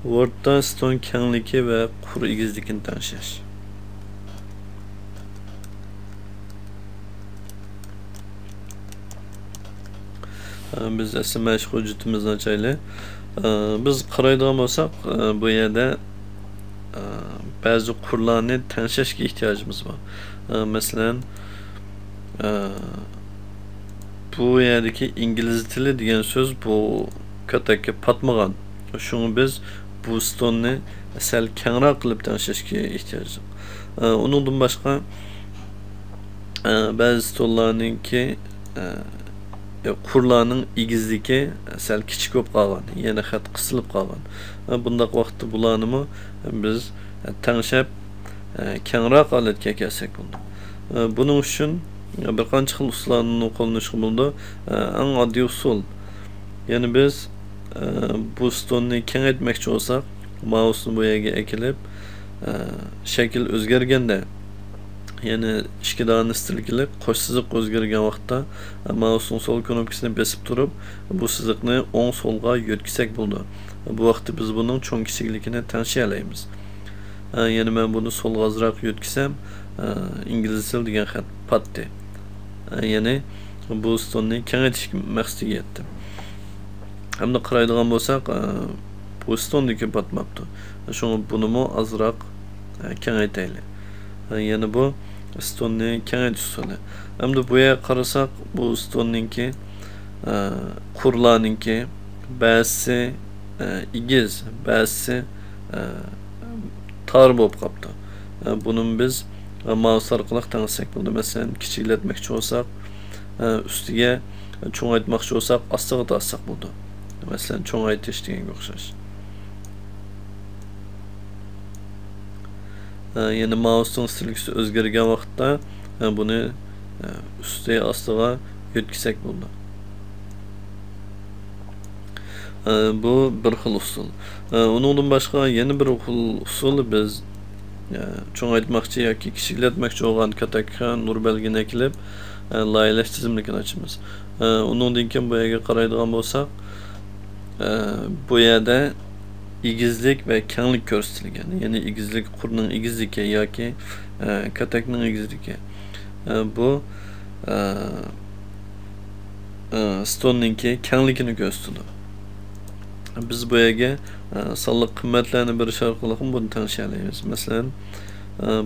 Word'da stol kengligi ve qur egizligini tanışlash. Biz asli mashq hujjatimizni açaylik. Biz qaraydigan bo'lsak, bu yerda bazı qurlarni tanışlashga ehtiyojimiz bor. Masalan, bu yerdagi ingliz tili degan so'z bu katakka patmagan. Şunu biz bu stolni sal kengroq qilib tanışlashga ehtiyojimiz bor. Uningdan boshqa ba'zi stollarninki qurlarning egizligi sal kichik bo'lib qolgan, yana xat qisilib qolgan. Bundaq vaqtda bularni biz tanishib kengroq holatga kelsak bo'ldi. Buning uchun bir qancha xil usullarni qo'llanishga bo'ldi. Eng oddiy usul, ya'ni biz bu stolni kengaytmoqchi bo'lsak, mouse'ni bu yerga ekilib, shakl o'zgarganda, ya'ni ikki dona stilkilik qo'sh siziq o'zgargan vaqtda mouse'ning sol knopkasini bosib turib, bu siziqni o'ng so'lga yo'tkizsak bo'ldi. Bu vaqtda biz buning cho'ng kichikligini tanishay olamiz. Ya'ni men buni so'lga ozroq yo'tkizsam, ingliz til degan xat patdi. Ya'ni bu stolni kengaytish maqsadiga yetdim. Hamda qaraydigan bo'lsak, bu stolniki patmabdi. Shuni bunimi ozroq kengaytaylik. Ya'ni bu stolni kengaytish usuli. Hamda bu yerga qarasak, bu stolninki qurlarninki ba'zisi igiz, ba'zisi tar bo'lib qolibdi. Buni biz mouse orqali tanishsak bo'ldi. Masalan, kichiklatmoqchi bo'lsak, ustiga cho'ngaytmoqchi bo'lsak, ostiga tortsak bo'ldi. Masalan, cho'ngaytish deganga o'xshash. Ya'ni mouse'ning stilkisi o'zgargan vaqtda buni ustiga ostiga yo'tkizsak bo'ldi. Bu bir xil usul. Uningdan boshqa yana bir xil usul biz cho'ngaytmoqchi yoki kichiklatmoqchi bo'lgan katakka nur belgini ekilib, laylash tizimligini ochamiz. Uningdan keyin bu yerga qaraydigan bo'lsak, bu yerda egizlik ve kenglik ko'rsatilgan. Ya'ni egizlik qurning egizligi yoki katakning egizligi. Bu stolninki kengligini ko'rsatadi. Biz bu yerga sonliq qimmatlarni berish orqali ham buni tanishay olamiz. Masalan,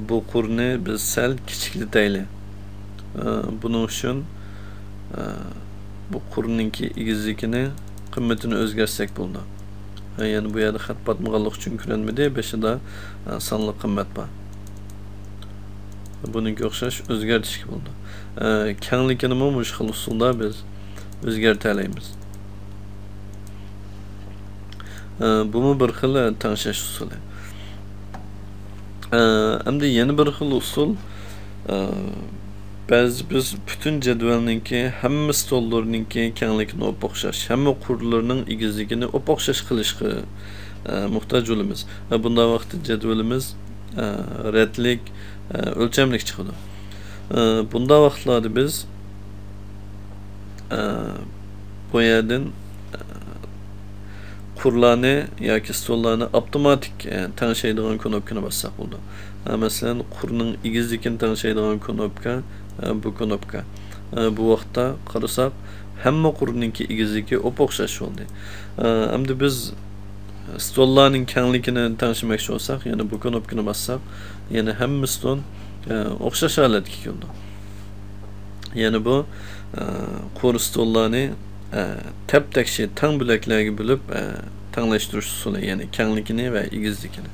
bu qurni biz sal kichiklataylik. Buning uchun bu qurninki egizligini qimmatini o'zgartsak bo'ldi. Yani bu yerda xat patmaganlik uchun ko'rinmadi, beshida sonli qimmat bor. Buningga o'xshash o'zgartishga bo'ldi. Kengligini mana shu xil usulda biz o'zgartira olamiz. Bu bir xil tanishlash usuli. Endi yana bir xil usul, biz bütün jadvalninki hamma stollarninki kengligini o'xshash, hamma qurlarning egizligini o'xshash qilishga muhtoj bo'lamiz. Bunda vaqtda jadvalimiz redlik, o'lchamlik chiqadi. Bunda vaqtlarda biz bu yerdan qurlarni yoki stollarni avtomatik tanishaydigan knopkani bossak bo'ldi. Masalan, qurning egizligini tanishaydigan knopka bu knopka. Bu vaqtda qarasak, hamma qurninki egizligi o'xshash bo'ldi. Endi biz stollarning kengligini tanishmoqchi bo'lsak, ya'ni bu knopkani bossak, ya'ni hamma stol o'xshash holatga keldi. Ya'ni bu qur stollarni tap-takshi tang bo'laklarga bo'lib tanglashtirish usuli, ya'ni kengligini va egizligini.